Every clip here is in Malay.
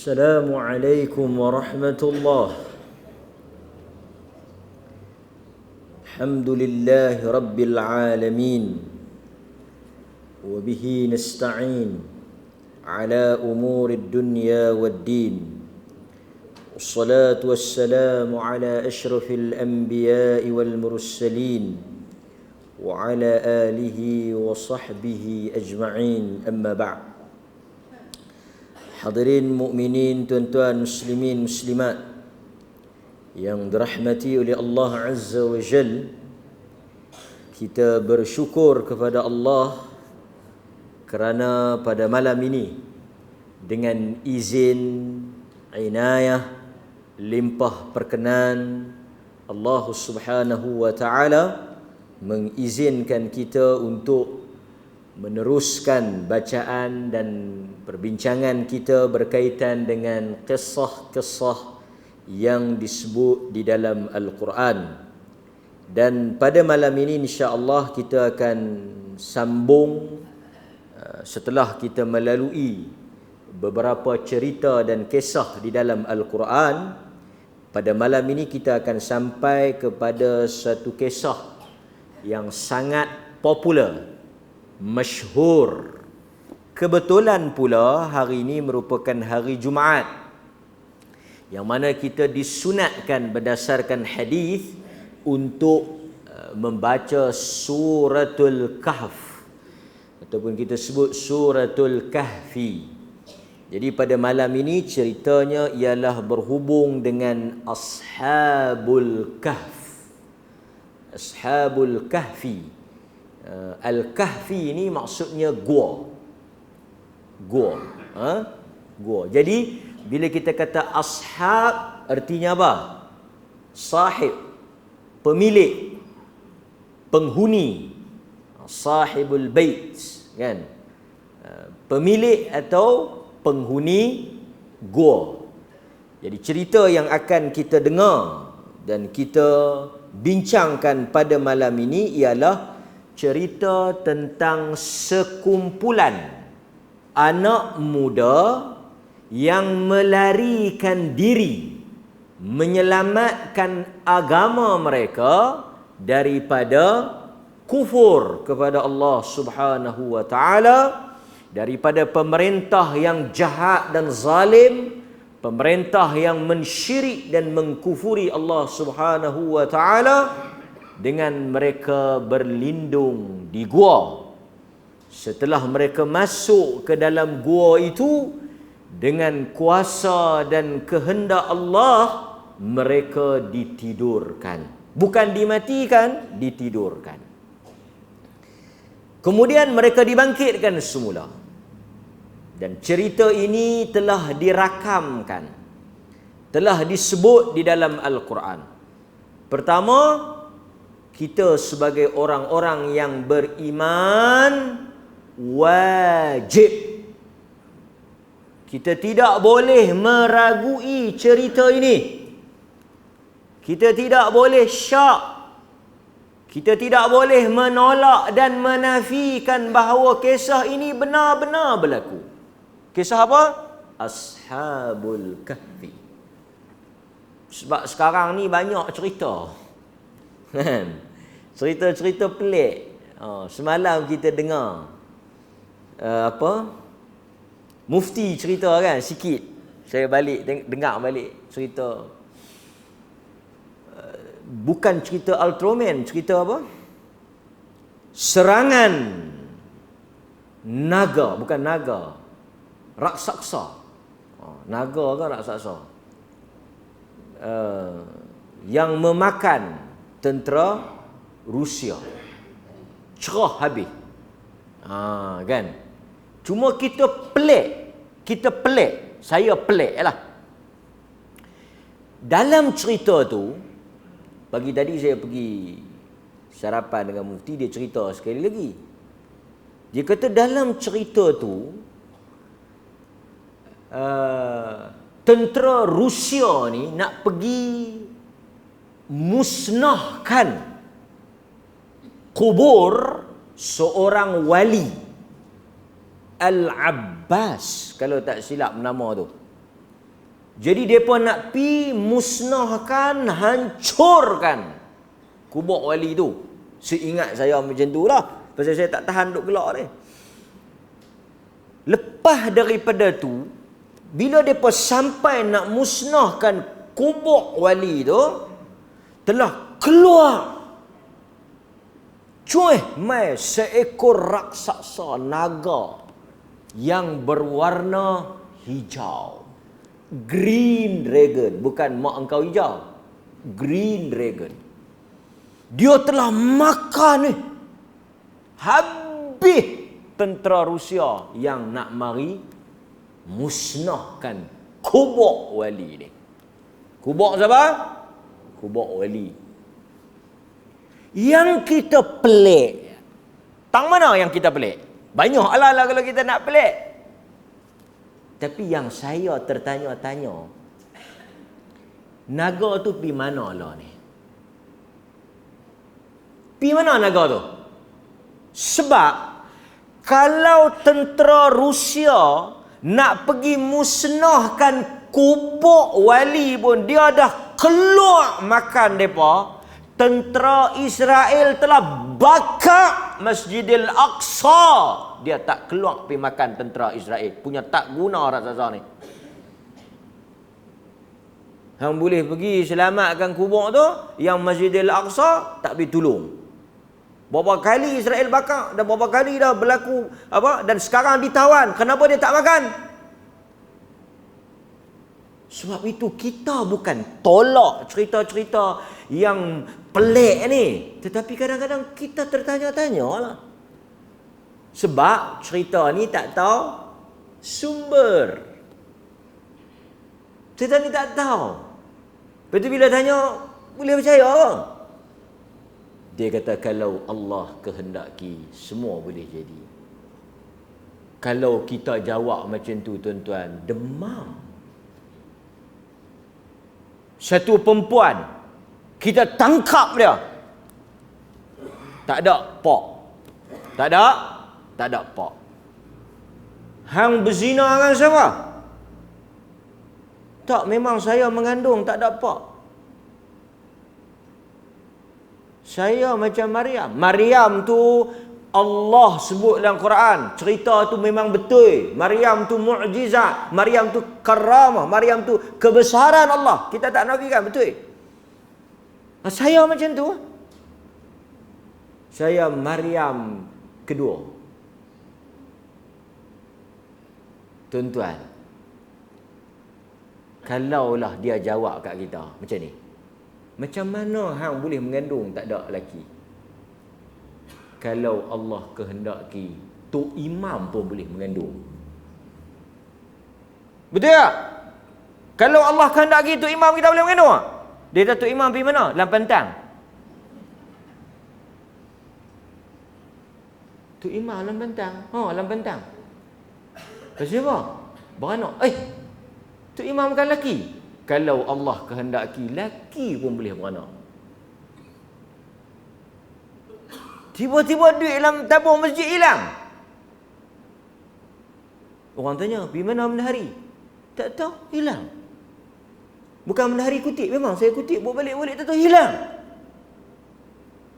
السلام عليكم ورحمة الله. الحمد لله رب العالمين وبه نستعين على أمور الدنيا والدين والصلاة والسلام على أشرف الأنبياء والمرسلين وعلى آله وصحبه أجمعين أما بعد. Hadirin mukminin, tuan-tuan muslimin muslimat yang dirahmati oleh Allah Azza wa Jal, kita bersyukur kepada Allah kerana pada malam ini dengan izin, inayah, limpah perkenan Allah Subhanahu wa taala mengizinkan kita untuk meneruskan bacaan dan perbincangan kita berkaitan dengan kisah-kisah yang disebut di dalam Al-Quran. Dan pada malam ini insya-Allah kita akan sambung setelah kita melalui beberapa cerita dan kisah di dalam Al-Quran. Pada malam ini kita akan sampai kepada satu kisah yang sangat popular, masyhur. Kebetulan pula hari ini merupakan hari Jumaat, yang mana kita disunatkan berdasarkan hadis untuk membaca suratul Kahf, ataupun kita sebut suratul Kahfi. Jadi pada malam ini ceritanya ialah berhubung dengan Ashabul Kahf. Ashabul Kahfi. Al-Kahfi ini maksudnya gua. Gua. Jadi bila kita kata ashab, artinya apa? Sahib, pemilik, penghuni, sahibul bait, kan? Pemilik atau penghuni gua. Jadi cerita yang akan kita dengar dan kita bincangkan pada malam ini ialah cerita tentang sekumpulan anak muda yang melarikan diri menyelamatkan agama mereka daripada kufur kepada Allah Subhanahu wa taala, daripada pemerintah yang jahat dan zalim, pemerintah yang mensyirik dan mengkufuri Allah Subhanahu wa taala, dengan mereka berlindung di gua. Setelah mereka masuk ke dalam gua itu, dengan kuasa dan kehendak Allah, mereka ditidurkan. Bukan dimatikan, ditidurkan. Kemudian mereka dibangkitkan semula. Dan cerita ini telah dirakamkan, telah disebut di dalam Al-Quran. Pertama, kita sebagai orang-orang yang beriman wajib, kita tidak boleh meragui cerita ini. Kita tidak boleh syak, kita tidak boleh menolak dan menafikan bahawa kisah ini benar-benar berlaku. Kisah apa? Ashabul Kahfi. Sebab sekarang ni banyak cerita, cerita-cerita pelik. Semalam kita dengar Mufti cerita kan sikit. Saya balik dengar balik cerita, bukan cerita Ultraman, cerita apa? Serangan naga, bukan naga, raksasa. Naga ke raksasa? Yang memakan tentera Rusia. Cerah habis. Kan? Cuma kita pelik. Saya pelik lah. Dalam cerita tu, pagi tadi saya pergi sarapan dengan Mufti, dia cerita sekali lagi. Dia kata dalam cerita tu, tentera Rusia ni nak pergi musnahkan kubur seorang wali, Al-Abbas, kalau tak silap nama tu. Jadi mereka nak pi musnahkan, hancurkan kubur wali tu. Seingat saya macam tu lah. Pasal saya tak tahan duk gelak ni. Lepas daripada tu, bila mereka sampai nak musnahkan kubur wali tu, telah keluar mai seekor raksasa naga yang berwarna hijau. Green dragon, bukan mak engkau hijau. Green dragon. Dia telah makan ni. Habis tentera Rusia yang nak mari musnahkan kubur wali ni. Kubur siapa? Kubur wali. Yang kita pelik. Tang mana yang kita pelik? Banyak lah kalau kita nak pelik. Tapi yang saya tertanya-tanya, naga tu pergi mana lah ni? Pergi mana naga tu? Sebab kalau tentera Rusia nak pergi musnahkan kubur wali pun, dia dah keluar makan mereka. Tentera Israel telah bakar Masjidil Aqsa. Dia tak keluar pergi makan tentera Israel. Punya tak guna raksasa ni. Hang boleh pergi selamatkan kubur tu, yang Masjidil Aqsa tak pergi tolong. Berapa kali Israel bakar, dan berapa kali dah berlaku apa, dan sekarang ditawan. Kenapa dia tak makan? Sebab itu kita bukan tolak cerita-cerita yang pelik ni, tetapi kadang-kadang kita tertanya-tanya lah. Sebab cerita ni tak tahu sumber. Cerita ni tak tahu. Lepas tu bila tanya, boleh percaya ke? Dia kata kalau Allah kehendaki, semua boleh jadi. Kalau kita jawab macam tu tuan-tuan, demam. Satu perempuan, kita tangkap dia. Tak ada pak. Tak ada pak. Hang berzina dengan siapa? Tak, memang saya mengandung, tak ada pak. Saya macam Maryam. Maryam tu Allah sebut dalam Quran. Cerita tu memang betul. Maryam tu mukjizat. Maryam tu karamah. Maryam tu kebesaran Allah. Kita tak nafikan, betul. Saya macam tu. Saya Maryam kedua. Tuan-tuan, kalaulah dia jawab kat kita macam ni, macam mana hang boleh mengandung tak ada lelaki? Kalau Allah kehendaki, Tok Imam pun boleh mengandung. Betul tak? Kalau Allah kehendaki Tok Imam kita boleh mengandung tak? Dia kata Tok Imam pergi mana? Lampantang. Tok Imam Lampantang. Lampantang. Pasal apa? Beranak. Tok Imam bukan lelaki. Kalau Allah kehendaki, lelaki pun boleh beranak. Tiba-tiba duit dalam tabung masjid hilang. Orang tanya, pergi mana bendahari? Tak tahu, hilang. Bukan bendahari kutip, memang saya kutip, buat balik-balik, tak tahu, hilang.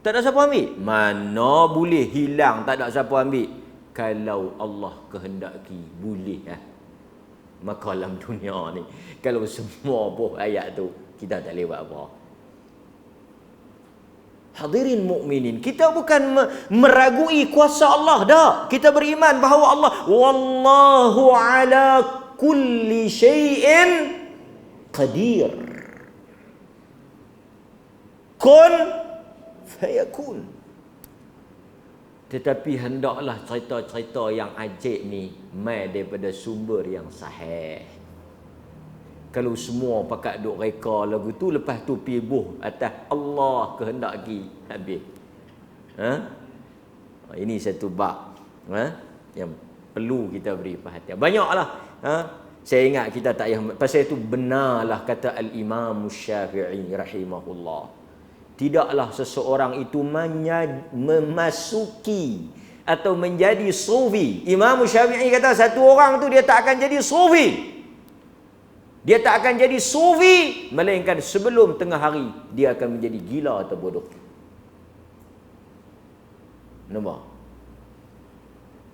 Tak ada siapa ambil? Mana boleh hilang, tak ada siapa ambil? Kalau Allah kehendaki, boleh. Maka dalam dunia ni, kalau semua buah ayat tu, kita tak lewat apa. Hadirin mukminin, kita bukan meragui kuasa Allah dah. Kita beriman bahawa Allah wallahu ala kulli syai'in qadir. Kun fayakun. Tetapi hendaklah cerita-cerita yang ajaib ni mai daripada sumber yang sahih. Kalau semua pakat duk reka lagu tu, lepas tu pi buh atas Allah kehendaki, habis. Ini satu bab yang perlu kita beri perhatian. Banyaklah. Saya ingat kita tak payah, pasal itu benarlah kata Al-Imam Syafi'i rahimahullah. Tidaklah seseorang itu memasuki atau menjadi sufi. Imam Syafi'i kata satu orang tu dia tak akan jadi sufi Dia tak akan jadi sufi melainkan sebelum tengah hari dia akan menjadi gila atau bodoh. Nampak?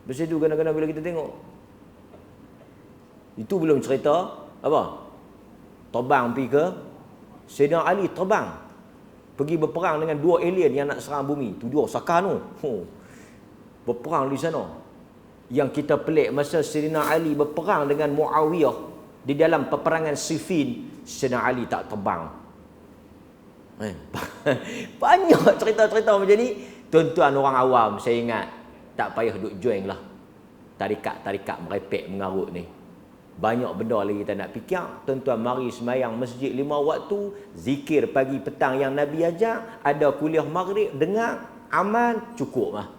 Lepas itu kadang-kadang bila kita tengok, itu belum cerita apa? Terbang pergi ke Sayyidina Ali, terbang pergi berperang dengan dua alien yang nak serang bumi. Tu dua sakan tu. Berperang di sana. Yang kita pelik masa Sayyidina Ali berperang dengan Muawiyah di dalam peperangan Siffin, Sayyidina Ali tak terbang. Banyak cerita-cerita macam ni. Tuan-tuan orang awam, saya ingat, tak payah duk join lah tarikat-tarikat merepek mengarut ni. Banyak benda lagi kita nak fikir. Tuan-tuan mari semayang masjid 5 waktu, zikir pagi petang yang Nabi ajar, ada kuliah maghrib, dengar, amal, cukup lah.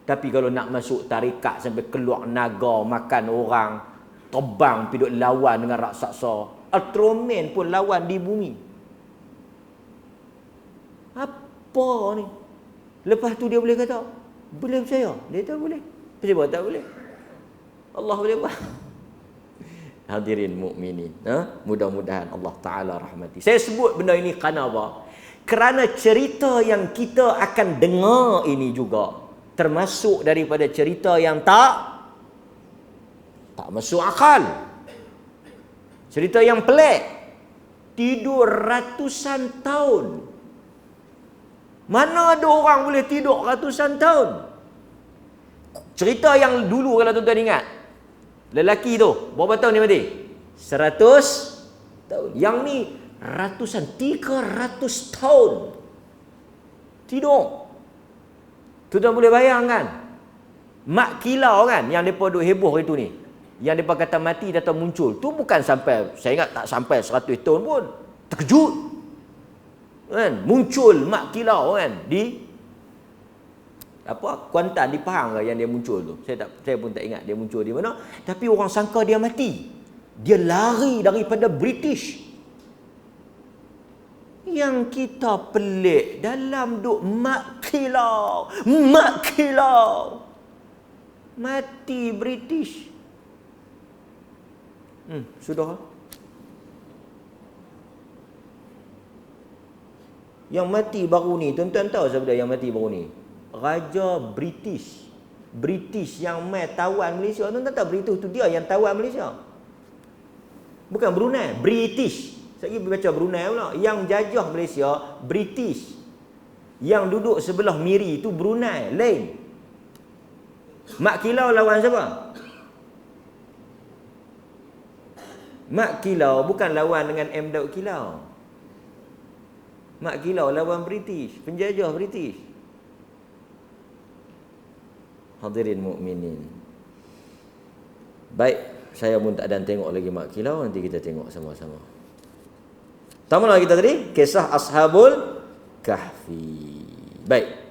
Tapi kalau nak masuk tarikat sampai keluar naga, makan orang, terbang pergi duk lawan dengan raksasa, Ultraman pun lawan di bumi. Apa ni? Lepas tu dia boleh kata, boleh percaya? Dia tak boleh. Kenapa tak boleh? Allah boleh buat. Hadirin mukminin, mudah-mudahan Allah Ta'ala rahmati. Saya sebut benda ini kerana apa? Kerana cerita yang kita akan dengar ini juga termasuk daripada cerita yang tak masuk akal. Cerita yang pelik. Tidur ratusan tahun. Mana ada orang boleh tidur ratusan tahun? Cerita yang dulu kalau tuan-tuan ingat, lelaki tu berapa tahun dia mati? 100 tahun. Yang ni ratusan, 300 tahun tidur. Tuan-tuan boleh bayangkan mak kilau kan yang mereka duk heboh itu ni, yang mereka kata mati datang muncul tu, bukan sampai, saya ingat tak sampai 100 tahun pun. Terkejut kan, muncul mak kilau kan di apa, Kuantan di Pahang yang dia muncul tu. Saya pun tak ingat dia muncul di mana, tapi orang sangka dia mati. Dia lari daripada British. Yang kita pelik dalam duk mak kilau mati British. Sudah. Yang mati baru ni, tuan-tuan tahu siapa dia yang mati baru ni? Raja British. British yang mai tawan Malaysia. Tuan-tuan tahu British tu dia yang tawan Malaysia. Bukan Brunei, British. Saya pergi baca Brunei pula. Yang jajah Malaysia British. Yang duduk sebelah Miri tu Brunei, lain. Mak kilau lawan siapa? Mak kilau bukan lawan dengan M. Daud Kilau. Mak kilau lawan British, penjajah British. Hadirin mukminin. Baik, saya pun tak ada tengok lagi mak kilau, nanti kita tengok sama-sama. Pertama kita tadi kisah Ashabul Kahfi. Baik.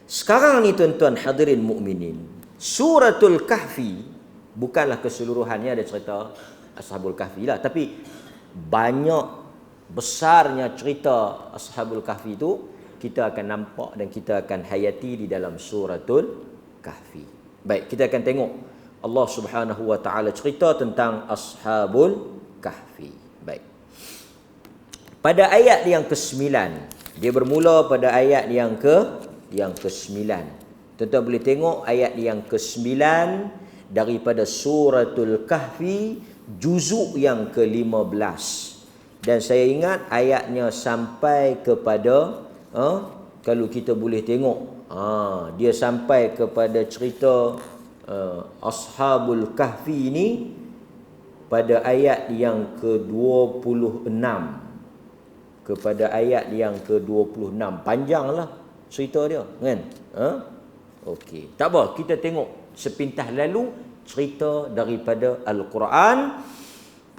Sekarang ni tuan-tuan hadirin mukminin, Suratul Kahfi bukanlah keseluruhannya ada cerita Ashabul Kahfi lah, tapi banyak besarnya cerita Ashabul Kahfi itu kita akan nampak dan kita akan hayati di dalam Suratul Kahfi. Baik, kita akan tengok Allah Subhanahu wa taala cerita tentang Ashabul Kahfi. Baik. Pada ayat yang ke-9, dia bermula pada ayat yang ke-9. Tuan-tuan boleh tengok ayat yang ke-9 daripada Suratul Kahfi, juzuk yang ke-15. Dan saya ingat ayatnya sampai kepada kalau kita boleh tengok, dia sampai kepada cerita Ashabul Kahfi ini pada ayat yang ke-26. Kepada ayat yang ke-26. Panjanglah cerita dia, kan? Okey. Tak apa, kita tengok sepintas lalu cerita daripada Al-Quran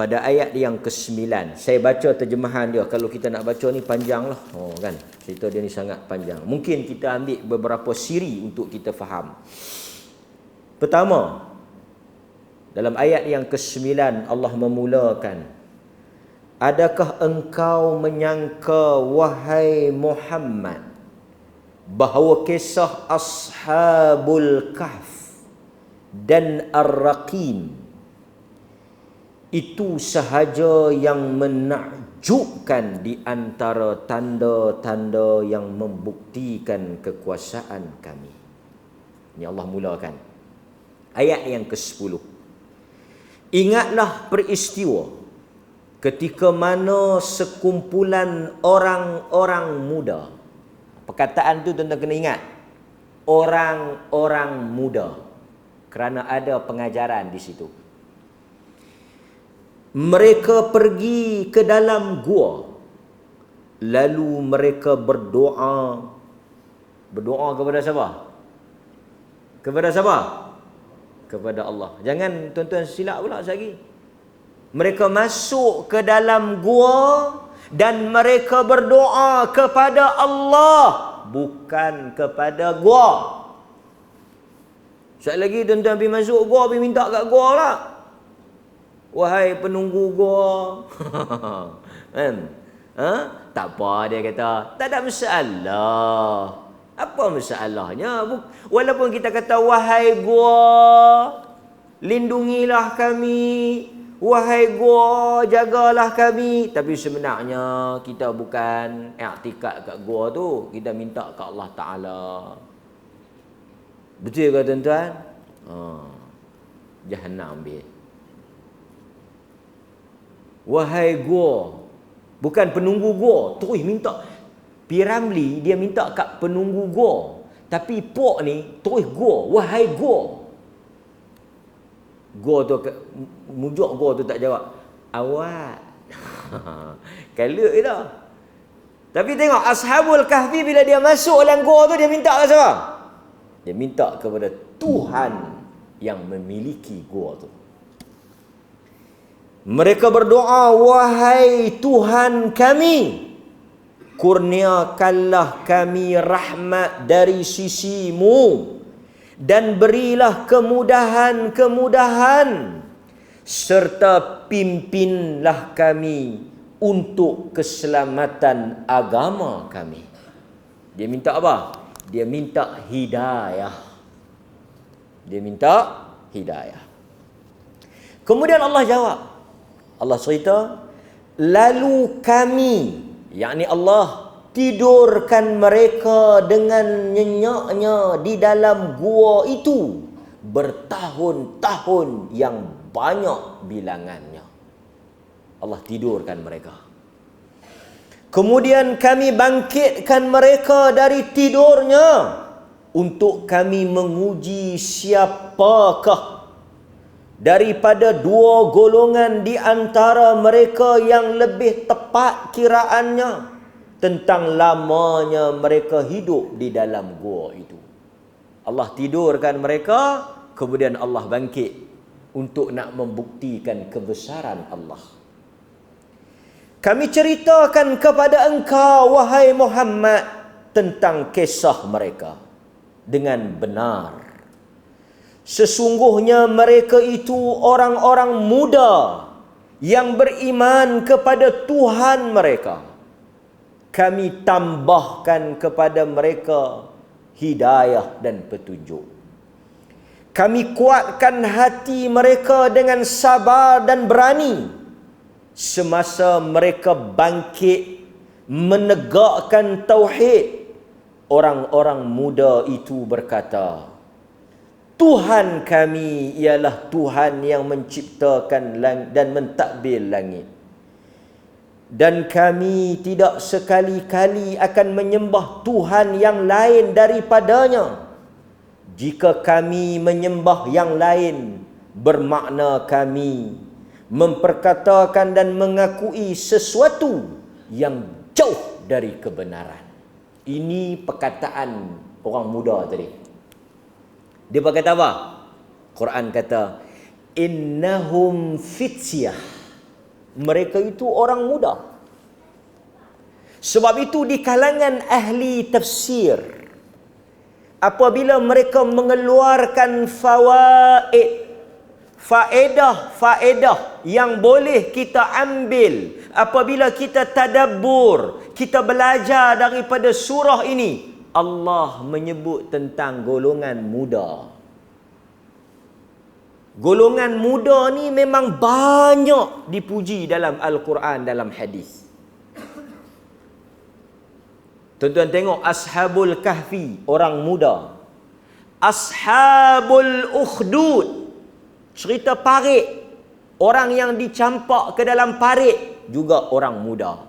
pada ayat yang ke-9. Saya baca terjemahan dia. Kalau kita nak baca ni panjanglah. Kan? Cerita dia ni sangat panjang. Mungkin kita ambil beberapa siri untuk kita faham. Pertama, dalam ayat yang ke-9 Allah memulakan, adakah engkau menyangka wahai Muhammad bahawa kisah Ashabul Kahf dan Ar-Raqim Itu sahaja yang menakjubkan di antara tanda-tanda yang membuktikan kekuasaan kami. Ini Allah mulakan. Ayat yang ke-10. Ingatlah peristiwa ketika mana sekumpulan orang-orang muda. Perkataan tu tuan-tuan kena ingat. Orang-orang muda. Kerana ada pengajaran di situ. Mereka pergi ke dalam gua. Lalu mereka berdoa. Berdoa kepada siapa? Kepada siapa? Kepada Allah. Jangan tuan-tuan silap pula lagi. Mereka masuk ke dalam gua dan mereka berdoa kepada Allah, bukan kepada gua. Sekali lagi tuan-tuan pergi masuk gua, pergi minta kat gua lah. Wahai penunggu gua. Kan? Tak apa, dia kata. Tak ada masalah. Apa masalahnya? Walaupun kita kata, wahai gua, lindungilah kami. Wahai gua, jagalah kami. Tapi sebenarnya kita bukan i'tikad kat gua tu. Kita minta kat Allah Ta'ala. Betul ke tuan-tuan? Jahannam ambil. Wahai gua, bukan penunggu gua, terus minta. Piramli dia minta kat penunggu gua, tapi pok ni terus gua, wahai gua. Gua tu mujuk gua tu tak jawab. Awak. Kaluk je dah. Tapi tengok Ashabul Kahfi bila dia masuk dalam gua tu dia minta ke siapa? Dia minta kepada Tuhan yang memiliki gua tu. Mereka berdoa, wahai Tuhan kami, kurniakanlah kami rahmat dari sisimu dan berilah kemudahan-kemudahan serta pimpinlah kami untuk keselamatan agama kami. Dia minta apa? Dia minta hidayah. Dia minta hidayah. Kemudian Allah jawab. Allah cerita, lalu kami, yakni Allah, tidurkan mereka dengan nyenyaknya di dalam gua itu bertahun-tahun yang banyak bilangannya. Allah tidurkan mereka. Kemudian kami bangkitkan mereka dari tidurnya untuk kami menguji siapakah daripada dua golongan di antara mereka yang lebih tepat kiraannya tentang lamanya mereka hidup di dalam gua itu. Allah tidurkan mereka, kemudian Allah bangkit untuk nak membuktikan kebesaran Allah. Kami ceritakan kepada engkau, wahai Muhammad, tentang kisah mereka dengan benar. Sesungguhnya mereka itu orang-orang muda yang beriman kepada Tuhan mereka. Kami tambahkan kepada mereka hidayah dan petunjuk. Kami kuatkan hati mereka dengan sabar dan berani semasa mereka bangkit menegakkan tauhid. Orang-orang muda itu berkata, Tuhan kami ialah Tuhan yang menciptakan dan mentadbir langit. Dan kami tidak sekali-kali akan menyembah Tuhan yang lain daripadanya. Jika kami menyembah yang lain, bermakna kami memperkatakan dan mengakui sesuatu yang jauh dari kebenaran. Ini perkataan orang muda tadi. Dia berkata apa? Quran kata, innahum fityah. Mereka itu orang muda. Sebab itu di kalangan ahli tafsir, apabila mereka mengeluarkan faedah yang boleh kita ambil apabila kita tadabbur, kita belajar daripada surah ini, Allah menyebut tentang golongan muda. Golongan muda ni memang banyak dipuji dalam Al-Quran, dalam hadis. Tuan-tuan tengok Ashabul Kahfi, orang muda. Ashabul Ukhdud, cerita parit, orang yang dicampak ke dalam parit, juga orang muda.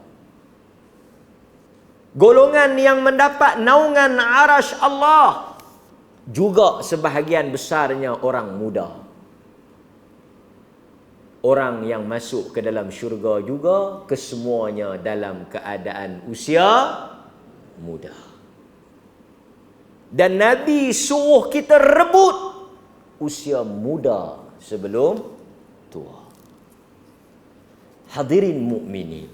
Golongan yang mendapat naungan arasy Allah, juga sebahagian besarnya orang muda. Orang yang masuk ke dalam syurga juga kesemuanya dalam keadaan usia muda. Dan Nabi suruh kita rebut usia muda sebelum tua. Hadirin mukminin,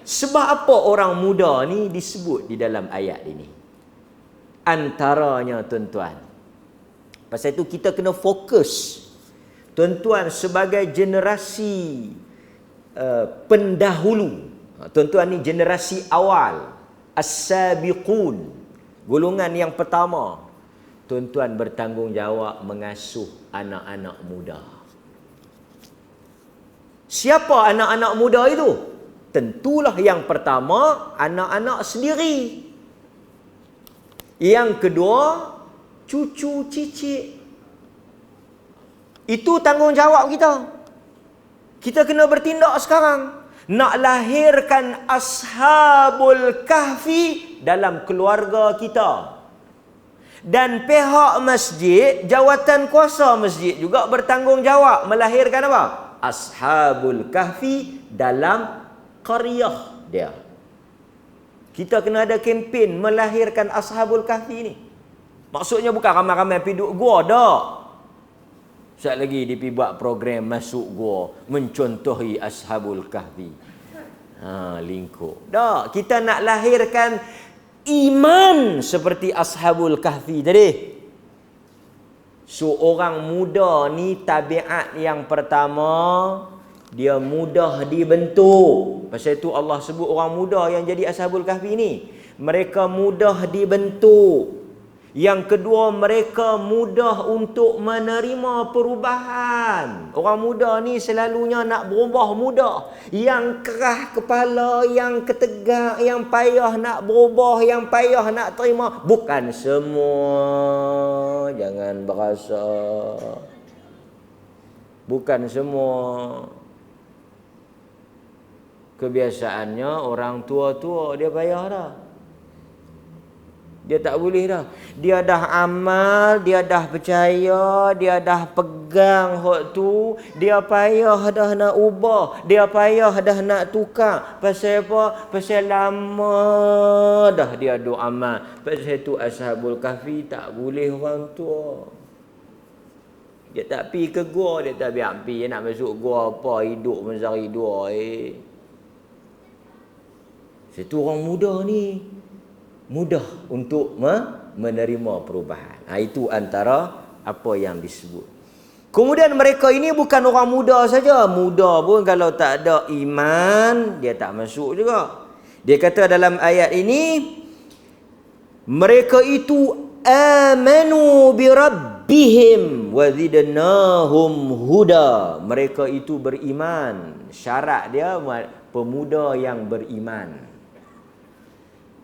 sebab apa orang muda ni disebut di dalam ayat ini? Antaranya, tuan-tuan, pasal itu kita kena fokus. Tuan-tuan sebagai generasi pendahulu, tuan-tuan ni generasi awal, as-sabiqun, golongan yang pertama. Tuan-tuan bertanggungjawab mengasuh anak-anak muda. Siapa anak-anak muda itu? Tentulah yang pertama anak-anak sendiri. Yang kedua cucu cicit. Itu tanggungjawab kita. Kita kena bertindak sekarang. Nak lahirkan Ashabul Kahfi dalam keluarga kita. Dan pihak masjid, jawatan kuasa masjid juga bertanggungjawab melahirkan apa? Ashabul Kahfi dalam qaryah dia. Kita kena ada kempen melahirkan Ashabul Kahfi ni. Maksudnya bukan ramai-ramai pergi duduk gua dak. Sekejap lagi dia pergi buat program masuk gua mencontohi Ashabul Kahfi. Lingkup. Tak, kita nak lahirkan iman seperti Ashabul Kahfi tadi. So orang muda ni tabiat yang pertama, dia mudah dibentuk. Pasal itu Allah sebut orang muda yang jadi Ashabul Kahfi ni, mereka mudah dibentuk. Yang kedua, mereka mudah untuk menerima perubahan. Orang muda ni selalunya nak berubah mudah. Yang kerah kepala, yang ketegak, yang payah nak berubah, yang payah nak terima. Bukan semua. Jangan berasa. Bukan semua. Kebiasaannya orang tua-tua dia payah dah. Dia tak boleh dah. Dia dah amal, dia dah percaya, dia dah pegang hak tu, dia payah dah nak ubah, dia payah dah nak tukar. Pasal apa? Pasal lama dah dia duk amal. Pasal tu Ashabul Kahfi tak boleh orang tua. Dia tak pi ke gua, dia tak biar pi. Dia nak masuk gua apa? Hidup mencari dua. Situ orang muda ni mudah untuk menerima perubahan. Itu antara apa yang disebut. Kemudian mereka ini bukan orang muda saja. Muda pun kalau tak ada iman, dia tak masuk juga. Dia kata dalam ayat ini, mereka itu amanu bi rabbihim wa zidnahum huda. Mereka itu beriman. Syarat dia pemuda yang beriman.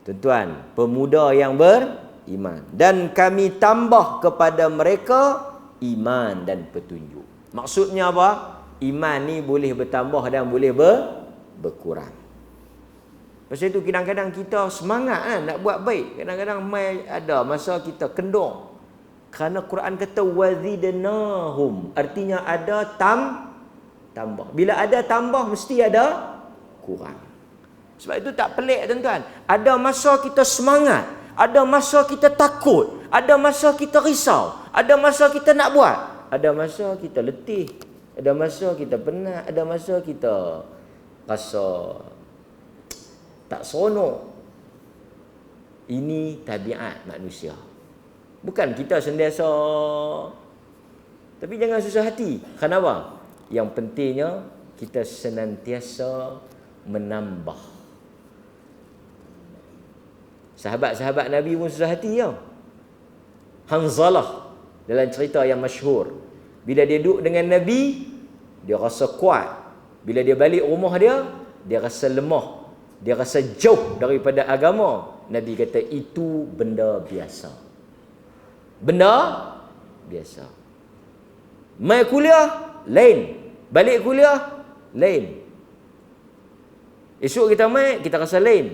Tuan-tuan, pemuda yang beriman. Dan kami tambah kepada mereka iman dan petunjuk. Maksudnya apa? Iman ni boleh bertambah dan boleh berkurang. Pasal itu kadang-kadang kita semangat kan, nak buat baik. Kadang-kadang ada masa kita kendor. Kerana Quran kata wazidnahum. Artinya ada tambah. Bila ada tambah, mesti ada kurang. Sebab itu tak pelik, tuan-tuan. Ada masa kita semangat. Ada masa kita takut. Ada masa kita risau. Ada masa kita nak buat. Ada masa kita letih. Ada masa kita penat. Ada masa kita rasa tak seronok. Ini tabiat manusia. Bukan kita sentiasa. Tapi jangan susah hati. Kenapa? Yang pentingnya kita senantiasa menambah. Sahabat-sahabat Nabi pun susah hati tau. Hanzalah dalam cerita yang masyhur. Bila dia duduk dengan Nabi, dia rasa kuat. Bila dia balik rumah dia rasa lemah. Dia rasa jauh daripada agama. Nabi kata itu benda biasa. Benda biasa. Mai kuliah, lain. Balik kuliah, lain. Esok kita mai, kita rasa lain.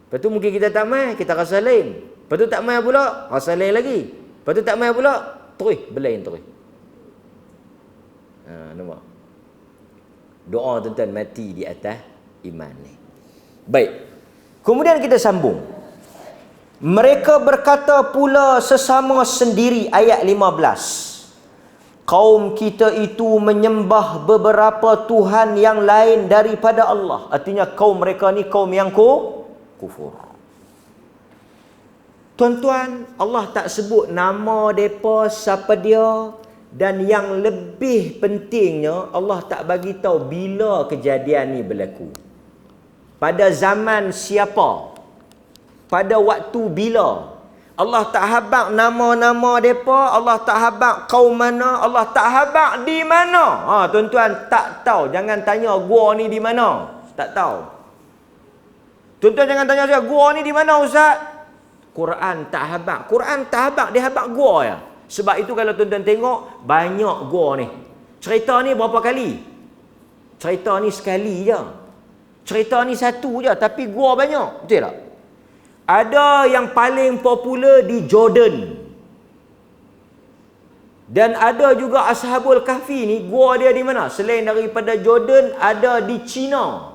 Lepas tu mungkin kita tak mai, kita rasa lain. Lepas tu tak mai pula, rasa lain lagi. Lepas tu tak mai pula, terus berlain terus. Nampak? Doa tuan-tuan mati di atas iman ni. Baik. Kemudian kita sambung. Mereka berkata pula sesama sendiri, ayat 15. Kaum kita itu menyembah beberapa Tuhan yang lain daripada Allah. Artinya kaum mereka ni kaum yang kufur. Tuan-tuan, Allah tak sebut nama mereka, siapa dia. Dan yang lebih pentingnya, Allah tak bagi tahu bila kejadian ni berlaku. Pada zaman siapa? Pada waktu bila? Allah tak habaq nama-nama mereka, Allah tak habaq kaum mana, Allah tak habaq di mana. Tuan-tuan tak tahu, jangan tanya gua ni di mana. Tak tahu. Tuan-tuan jangan tanya saya, gua ni di mana ustaz? Quran tak habaq. Quran tak habaq, dia habaq gua ya. Sebab itu kalau tuan-tuan tengok, banyak gua ni. Cerita ni berapa kali? Cerita ni sekali je. Cerita ni satu je, tapi gua banyak. Betul tak? Ada yang paling popular di Jordan. Dan ada juga Ashabul Kahfi ni, gua dia di mana? Selain daripada Jordan, ada di China.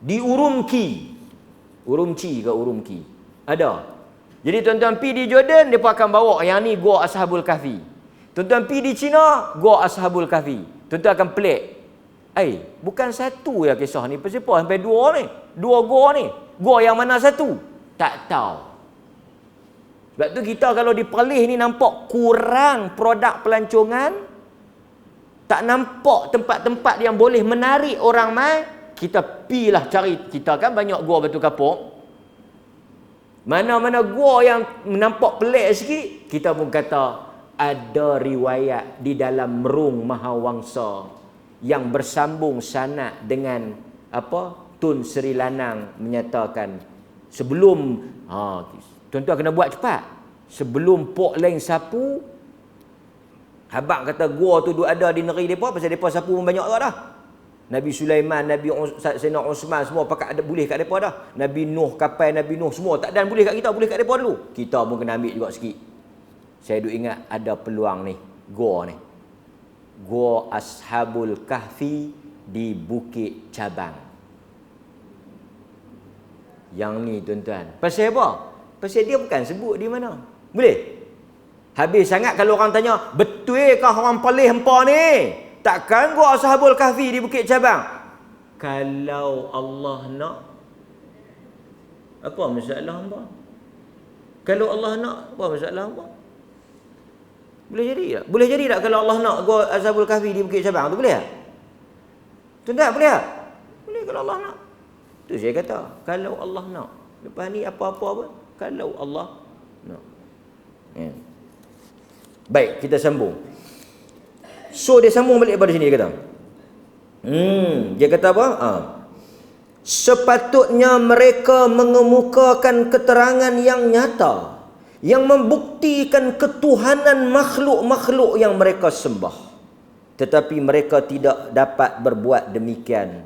Di Urumqi. Urumqi ke Urumqi? Ada. Jadi tuan-tuan pergi di Jordan, dia pun akan bawa yang ni gua Ashabul Kahfi. Tuan-tuan pergi di China, gua Ashabul Kahfi. Tuan-tuan akan pelik. Bukan satu ya kisah ni. Kenapa sampai dua ni? Dua gua ni. Gua yang mana satu? Tak tahu. Sebab tu kita kalau di Perlis ni nampak kurang produk pelancongan, tak nampak tempat-tempat yang boleh menarik orang mai, kita pilah cari. Kita kan banyak gua Batu Kapuk. Mana-mana gua yang nampak pelik sikit, kita pun kata ada riwayat di dalam Merung Mahawangsa yang bersambung sanad dengan Tun Sri Lanang menyatakan sebelum tuan-tuan kena buat cepat. Sebelum Pok Leng sapu, habaq kata gua tu ada di negeri depa, pasal depa sapu pun banyak dah. Nabi Sulaiman, Nabi Sayyidina Osman semua pakai ada boleh kat depa dah. Nabi Nuh, kapal Nabi Nuh semua tak dan boleh kat kita, boleh kat depa dulu. Kita pun kena ambil juga sikit. Saya duk ingat ada peluang ni, gua ni. Gua Ashabul Kahfi di Bukit Cabang. Yang ni tuan-tuan. Pasal apa? Pasal dia bukan sebut di mana. Boleh? Habis sangat kalau orang tanya, betulkah orang Perlis hempa ni? Takkan gua Ashabul Kahfi di Bukit Cabang? Kalau Allah nak, apa masalah hamba? Kalau Allah nak, apa masalah hamba? Boleh jadi tak? Boleh jadi tak kalau Allah nak gua Ashabul Kahfi di Bukit Cabang tu boleh tak? Tuan-tuan boleh tak? Boleh kalau Allah nak. Tu saya kata, kalau Allah nak. Lepas ni apa-apa pun, kalau Allah nak. Baik, kita sambung. So dia sambung balik pada sini dia kata. Dia kata apa? Sepatutnya mereka mengemukakan keterangan yang nyata yang membuktikan ketuhanan makhluk-makhluk yang mereka sembah. Tetapi mereka tidak dapat berbuat demikian.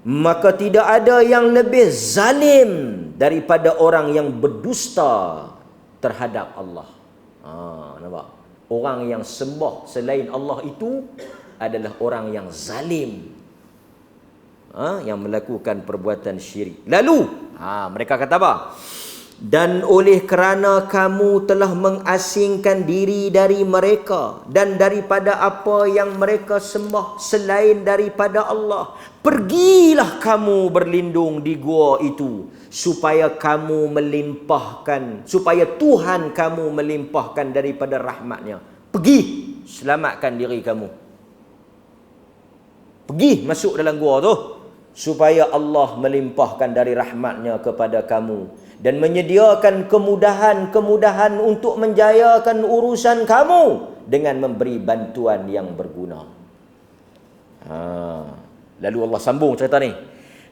Maka tidak ada yang lebih zalim daripada orang yang berdusta terhadap Allah. Nampak? Orang yang sembah selain Allah itu adalah orang yang zalim. Yang melakukan perbuatan syirik. Lalu, mereka kata apa? Dan oleh kerana kamu telah mengasingkan diri dari mereka dan daripada apa yang mereka sembah selain daripada Allah, pergilah kamu berlindung di gua itu supaya kamu melimpahkan, supaya Tuhan kamu melimpahkan daripada rahmatnya. Pergi, selamatkan diri kamu. Pergi masuk dalam gua tu supaya Allah melimpahkan dari rahmatnya kepada kamu dan menyediakan kemudahan-kemudahan untuk menjayakan urusan kamu dengan memberi bantuan yang berguna. Lalu Allah sambung cerita ni.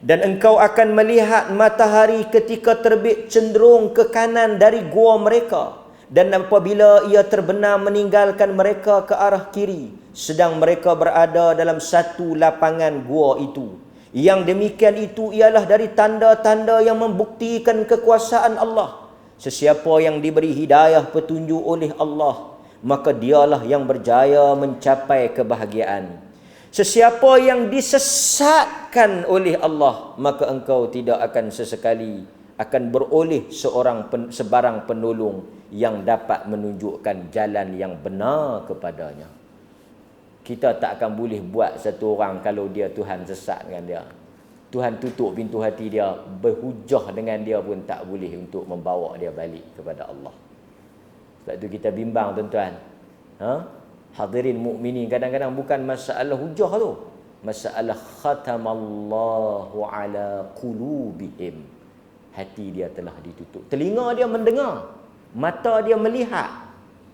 Dan engkau akan melihat matahari ketika terbit cenderung ke kanan dari gua mereka. Dan apabila ia terbenam meninggalkan mereka ke arah kiri, sedang mereka berada dalam satu lapangan gua itu. Yang demikian itu ialah dari tanda-tanda yang membuktikan kekuasaan Allah. Sesiapa yang diberi hidayah petunjuk oleh Allah, maka dialah yang berjaya mencapai kebahagiaan. Sesiapa yang disesatkan oleh Allah, maka engkau tidak akan sesekali akan beroleh sebarang penolong yang dapat menunjukkan jalan yang benar kepadanya. Kita tak akan boleh buat satu orang kalau dia Tuhan sesatkan dia. Tuhan tutup pintu hati dia, berhujah dengan dia pun tak boleh untuk membawa dia balik kepada Allah. Sebab tu kita bimbang tuan-tuan. Hadirin mukminin, kadang-kadang bukan masalah hujah tu, masalah khatamallahu ala qulubihim. Hati dia telah ditutup. Telinga dia mendengar, mata dia melihat.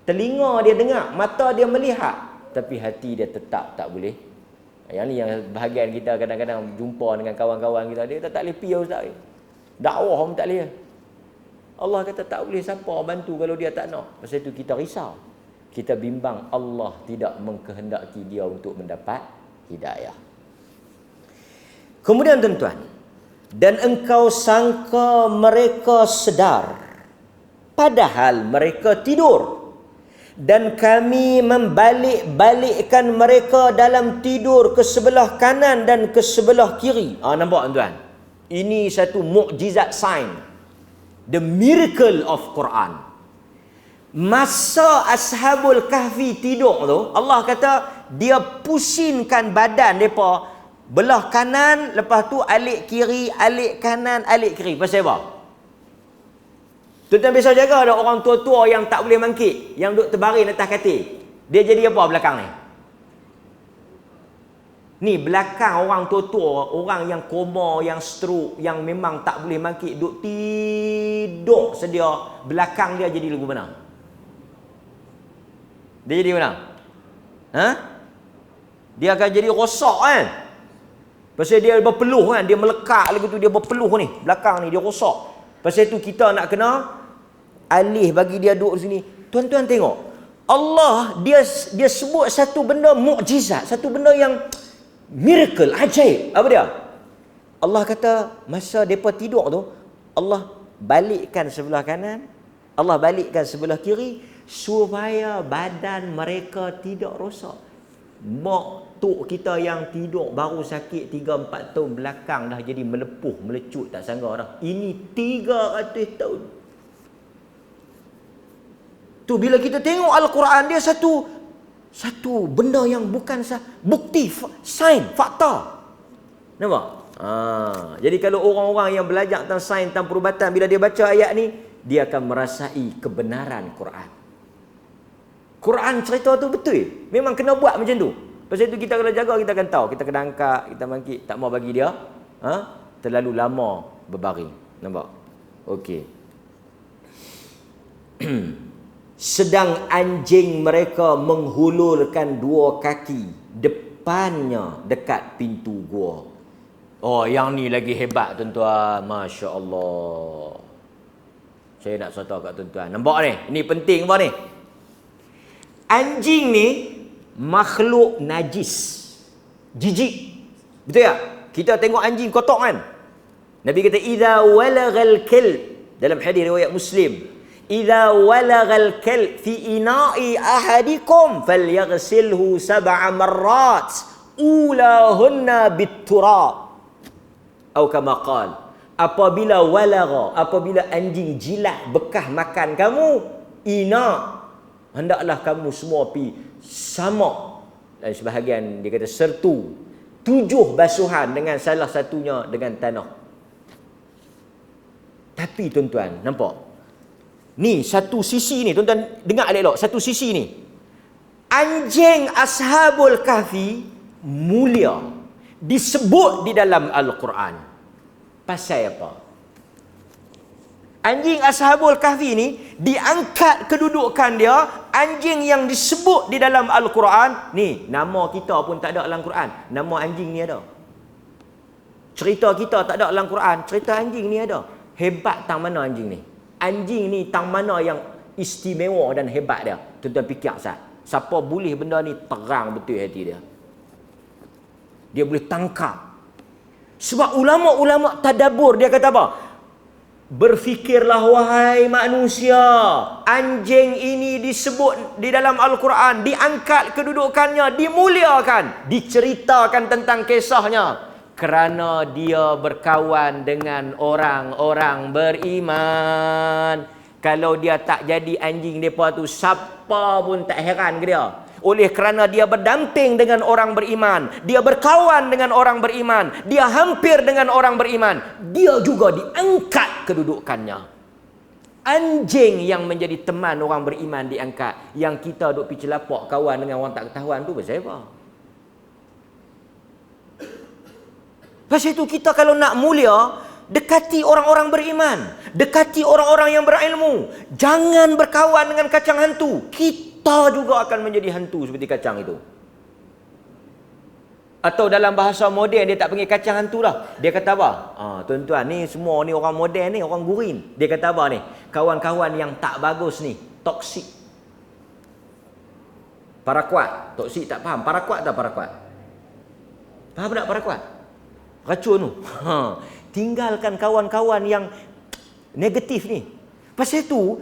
Telinga dia dengar, mata dia melihat, tapi hati dia tetap tak boleh. Yang ni yang bahagian kita kadang-kadang jumpa dengan kawan-kawan kita, dia tak boleh pergi ustaz. Dakwah pun tak boleh. Allah kata tak boleh siapa bantu kalau dia tak nak. Pasal itu kita risau. Kita bimbang Allah tidak mengkehendaki dia untuk mendapat hidayah. Kemudian tuan-tuan, dan engkau sangka mereka sedar, padahal mereka tidur. Dan kami membalik-balikkan mereka dalam tidur ke sebelah kanan dan ke sebelah kiri. Nampak tuan-tuan? Ini satu mukjizat sign. The miracle of Quran. Masa Ashabul Kahfi tidur tu, Allah kata dia pusingkan badan mereka belah kanan, lepas tu alik kiri, alik kanan, alik kiri. Pasal apa? Tuan-tuan biasa jaga ada orang tua-tua yang tak boleh mangkit, yang duduk terbaring atas katil. Dia jadi apa belakang ni? Ni belakang orang tua-tua, orang yang koma, yang stroke, yang memang tak boleh mangkit, duduk tidur sedia, belakang dia jadi lagu mana? Dia jadi mana? Dia akan jadi rosak kan? Pasal dia berpeluh kan? Dia melekat lagi tu, dia berpeluh ni. Belakang ni dia rosak. Pasal tu kita nak kena alih bagi dia duduk sini. Tuan-tuan tengok. Allah dia sebut satu benda mukjizat, satu benda yang miracle, ajaib. Apa dia? Allah kata masa mereka tidur tu, Allah balikkan sebelah kanan, Allah balikkan sebelah kiri, supaya badan mereka tidak rosak. Mak tok kita yang tidur baru sakit 3-4 tahun belakang dah jadi melepuh, melecut, tak sangka dah. Ini 300 tahun. Tu bila kita tengok Al-Quran, dia satu benda yang bukan bukti, sains, fakta. Nampak? Jadi kalau orang-orang yang belajar tentang sains, tentang perubatan, bila dia baca ayat ni, dia akan merasai kebenaran Quran. Quran cerita tu betul. Memang kena buat macam tu. Pasal itu kita kalau jaga, kita akan tahu. Kita kena angkat, kita bangkit. Tak mau bagi dia terlalu lama berbaring. Nampak? Okey. Sedang anjing mereka menghulurkan 2 kaki depannya dekat pintu gua. Oh, yang ni lagi hebat tuan-tuan. Masya Allah. Saya nak cerita kat tuan-tuan. Nampak ni? Ini penting apa ni? Anjing ni makhluk najis, jijik. Betul tak? Kita tengok anjing kotor kan? Nabi kata idza walagal kalb, dalam hadis riwayat Muslim, idza walagal kalb fi ina'i ahadikum falyaghsilhu 7 marrat ulahunna bit-turab. Atau kama qala, apabila anjing jilat bekas makan kamu, hendaklah kamu semua pi sama. Dan sebahagian dia kata sertu 7 basuhan dengan salah satunya dengan tanah. Tapi tuan-tuan nampak, ni satu sisi ni, tuan-tuan dengar elok-elok, satu sisi ni anjing Ashabul Kahfi mulia, disebut di dalam Al-Quran. Pasal apa? Anjing Ashabul Kahfi ni diangkat kedudukan dia, anjing yang disebut di dalam Al-Quran. Ni, nama kita pun tak ada dalam Quran. Nama anjing ni ada. Cerita kita tak ada dalam Quran, cerita anjing ni ada. Hebat tang mana anjing ni? Anjing ni tang mana yang istimewa dan hebat dia? Tuan-tuan fikir sah. Siapa boleh benda ni terang betul hati dia. Dia boleh tangkap. Sebab ulama-ulama tadabbur dia kata apa? Berfikirlah wahai manusia, anjing ini disebut di dalam Al-Quran, diangkat kedudukannya, dimuliakan, diceritakan tentang kisahnya kerana dia berkawan dengan orang-orang beriman. Kalau dia tak jadi anjing mereka tu, siapa pun tak heran ke dia. Oleh kerana dia berdamping dengan orang beriman, dia berkawan dengan orang beriman, dia hampir dengan orang beriman, dia juga diangkat kedudukannya. Anjing yang menjadi teman orang beriman diangkat. Yang kita duk pergi celapak kawan dengan orang tak ketahuan tu pasal apa? Pasal itu kita kalau nak mulia, dekati orang-orang beriman, dekati orang-orang yang berilmu. Jangan berkawan dengan kacang hantu. Kita juga akan menjadi hantu seperti kacang itu. Atau dalam bahasa moden dia tak panggil kacang hantu lah. Dia kata apa? Tuan-tuan ni semua ni orang moden ni, orang gurin. Dia kata apa ni? Kawan-kawan yang tak bagus ni, toksik. Paraquat. Toksik tak faham. Paraquat tak paraquat? Faham tak paraquat? Racun tu. Tinggalkan kawan-kawan yang negatif ni. Pasal itu,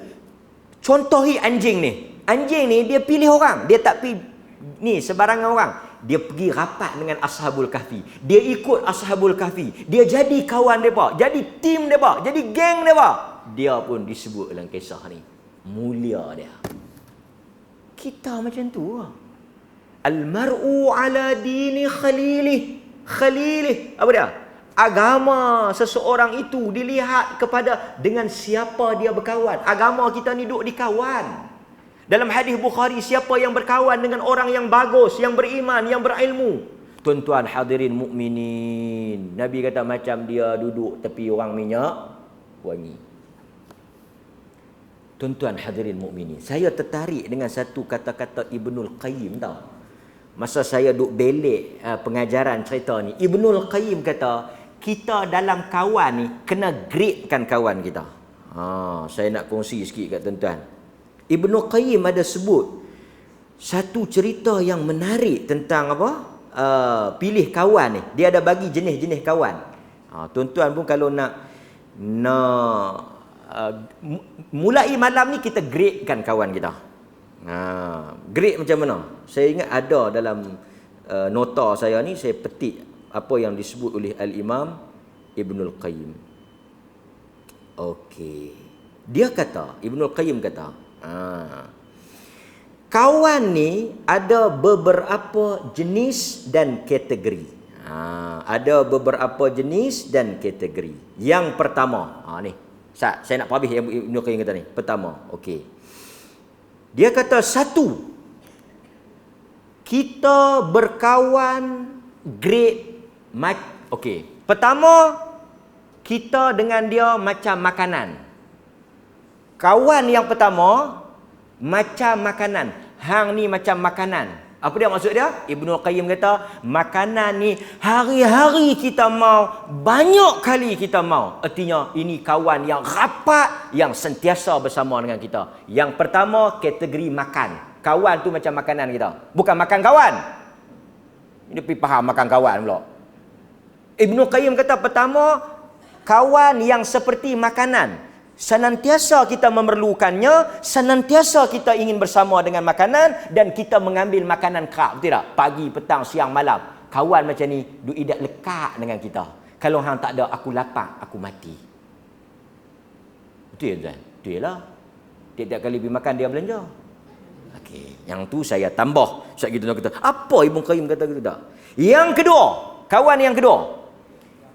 contohi anjing ni. Anjing ni dia pilih orang. Dia tak pilih ni sebarangan orang. Dia pergi rapat dengan Ashabul Kahfi. Dia ikut Ashabul Kahfi. Dia jadi kawan mereka. Jadi tim mereka. Jadi geng mereka. Dia pun disebut dalam kisah ni. Mulia dia. Kita macam tu lah. Al-mar'u ala dini khalilih. Khalilih. Apa dia? Agama seseorang itu dilihat kepada dengan siapa dia berkawan. Agama kita ni duduk di kawan. Dalam hadis Bukhari, siapa yang berkawan dengan orang yang bagus, yang beriman, yang berilmu. Tuan-tuan hadirin mukminin, Nabi kata macam dia duduk tepi orang minyak wangi. Tuan-tuan hadirin mukminin, saya tertarik dengan satu kata-kata Ibnul Qayyim tau. Masa saya duk belik pengajaran cerita ni, Ibnul Qayyim kata, kita dalam kawan ni kena gradekan kawan kita. Saya nak kongsi sikit kat tuan-tuan. Ibnu Qayyim ada sebut satu cerita yang menarik tentang apa? Pilih kawan ni. Dia ada bagi jenis-jenis kawan. Tuan-tuan pun kalau nak mulai malam ni kita gradekan kawan kita. Grade macam mana? Saya ingat ada dalam nota saya ni, saya petik apa yang disebut oleh Al-Imam Ibnul Qayyim. Okey. Dia kata, Ibnul Qayyim kata, kawan ni ada beberapa jenis dan kategori. Ada beberapa jenis dan kategori. Yang pertama, ni. Saya nak habis yang Ibnu Qayyim kata ni. Pertama, okey. Dia kata satu, kita berkawan grade okey. Pertama, kita dengan dia macam makanan. Kawan yang pertama macam makanan. Hang ni macam makanan. Apa dia maksud dia? Ibnu Qayyim kata, makanan ni hari-hari kita mau, banyak kali kita mau. Artinya ini kawan yang rapat, yang sentiasa bersama dengan kita. Yang pertama kategori makan. Kawan tu macam makanan kita. Bukan makan kawan. Dia pergi faham makan kawan pula. Ibnu Qayyim kata pertama, kawan yang seperti makanan. Senantiasa kita memerlukannya, senantiasa kita ingin bersama dengan makanan dan kita mengambil makanan kerap, betul tak? Pagi, petang, siang, malam. Kawan macam ni, duk idak lekat dengan kita. Kalau hang tak ada, aku lapar, aku mati. Betul tak? Betul lah. Tiap-tiap kali pergi makan, dia belanja. Okey, yang tu saya tambah. Sebab kita kata, apa Ibnu Qayyim kata gitu tak? Yang kedua, kawan yang kedua.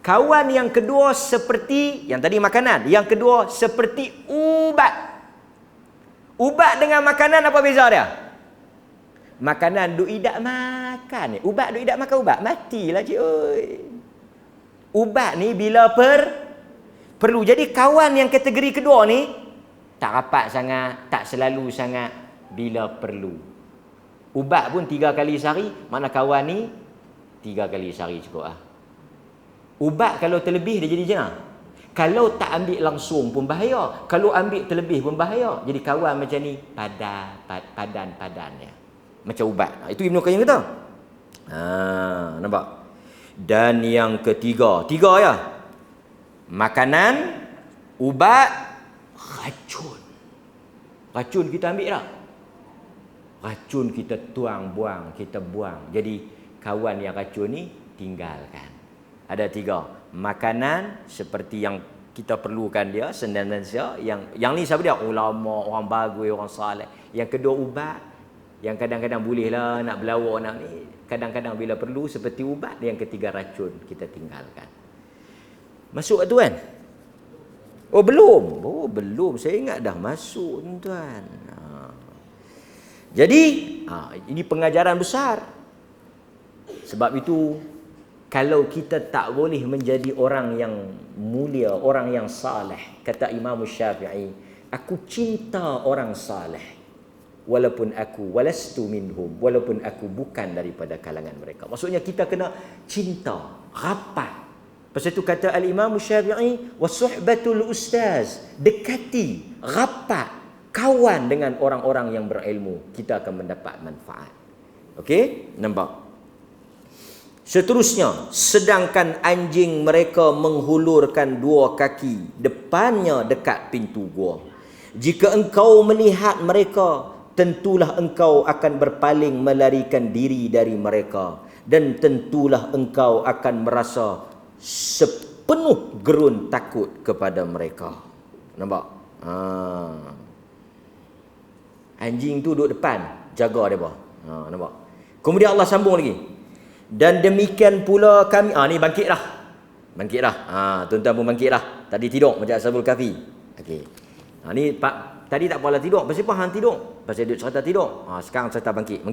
Kawan yang kedua seperti, yang tadi makanan. Yang kedua seperti ubat. Ubat dengan makanan apa beza dia? Makanan duk idak makan. Ubat duk idak makan ubat. Matilah cik oi. Ubat ni bila Perlu. Jadi kawan yang kategori kedua ni tak rapat sangat, tak selalu sangat, bila perlu. Ubat pun 3 kali sehari, mana kawan ni 3 kali sehari cukup lah. Ubat kalau terlebih dia jadi jengah. Kalau tak ambil langsung pun bahaya. Kalau ambil terlebih pun bahaya. Jadi kawan macam ni padan ya. Macam ubat. Itu Ibnu Qayyim kata. Nampak? Dan yang ketiga, 3 ya. Makanan, ubat, racun. Racun kita ambil tak? Racun kita buang. Jadi kawan yang racun ni tinggalkan. Ada 3. Makanan seperti yang kita perlukan dia, senantiasa. Yang ni siapa dia? Ulama, orang bagus, orang saleh. Yang kedua ubat, yang kadang-kadang bolehlah nak berlawak nak ni. Kadang-kadang bila perlu seperti ubat. Yang ketiga racun, kita tinggalkan. Masuk tu kan? Oh belum. Saya ingat dah masuk tuan. Jadi ini pengajaran besar. Sebab itu kalau kita tak boleh menjadi orang yang mulia, orang yang saleh, kata Imam Syafi'i, aku cinta orang saleh walaupun aku walastu minhum, walaupun aku bukan daripada kalangan mereka. Maksudnya kita kena cinta, rapat. Pasal itu kata Al-Imam Syafi'i, wasuhbatul ustaz, dekati, rapat, kawan dengan orang-orang yang berilmu, kita akan mendapat manfaat. Okey? Nampak? Seterusnya, sedangkan anjing mereka menghulurkan 2 kaki depannya dekat pintu gua. Jika engkau melihat mereka, tentulah engkau akan berpaling melarikan diri dari mereka, dan tentulah engkau akan merasa sepenuh gerun takut kepada mereka. Nampak? Anjing tu duduk depan, jaga dia. Nampak? Kemudian Allah sambung lagi. Dan demikian pula kami, ni bangkitlah. Tuan-tuan pun bangkitlah. Tadi tidur macam Ashabul Kahfi. Okey. Ni Pak, tadi tak apalah tidur. Pasal apa hang tidur? Pasal dia cerita tidur. Sekarang cerita bangkit.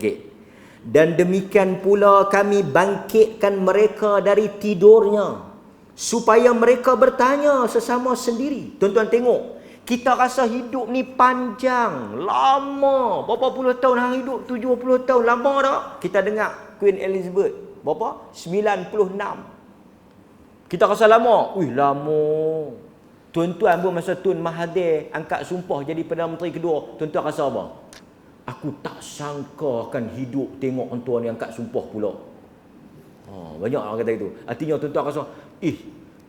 Dan demikian pula kami bangkitkan mereka dari tidurnya, supaya mereka bertanya sesama sendiri. Tuan-tuan tengok, kita rasa hidup ni panjang, lama. Berapa puluh tahun hang hidup? 70 tahun. Lama tak? Kita dengar Queen Elizabeth berapa? 96. Kita rasa lama. Lama. Tuan-tuan pun masa Tun Mahathir angkat sumpah jadi Perdana Menteri kedua, tuan-tuan rasa apa? Aku tak sangka akan hidup tengok orang tua ni angkat sumpah pula. Banyak orang kata itu. Artinya tuan-tuan rasa,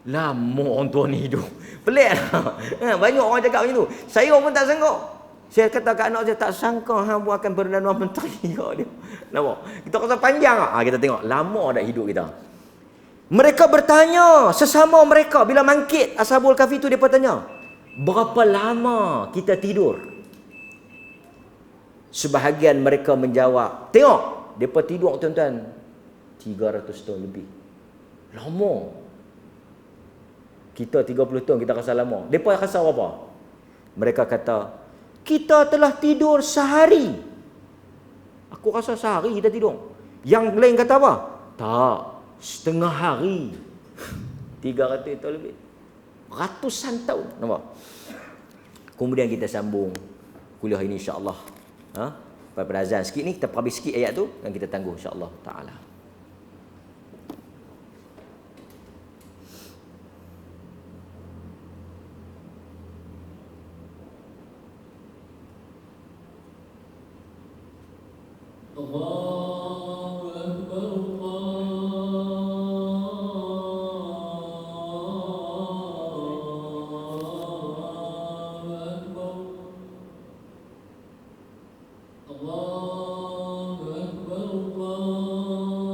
lama orang tua ni hidup. Pelik lah. Banyak orang cakap macam tu. Saya pun tak sangka. Saya kata kat anak saya, tak sangka hang pun akan Perdana Menteri dia. Nampak? Kita rasa panjang tak? Kita tengok, lama dah hidup kita. Mereka bertanya sesama mereka. Bila mangkit Ashabul Kahfi tu, mereka tanya, berapa lama kita tidur? Sebahagian mereka menjawab, tengok, mereka tidur tuan-tuan 300 tahun lebih. Lama. Kita 30 tahun kita rasa lama. Mereka rasa apa? Mereka kata, kita telah tidur sehari. Aku rasa sehari kita tidur. Yang lain kata apa? Tak, setengah hari. 300 tahun lebih. Ratusan tahun. Nampak? Kemudian kita sambung kuliah ini insya-Allah. Pada azan sikit ni, kita habis sikit ayat tu dan kita tangguh insya-Allah taala. الله أكبر الله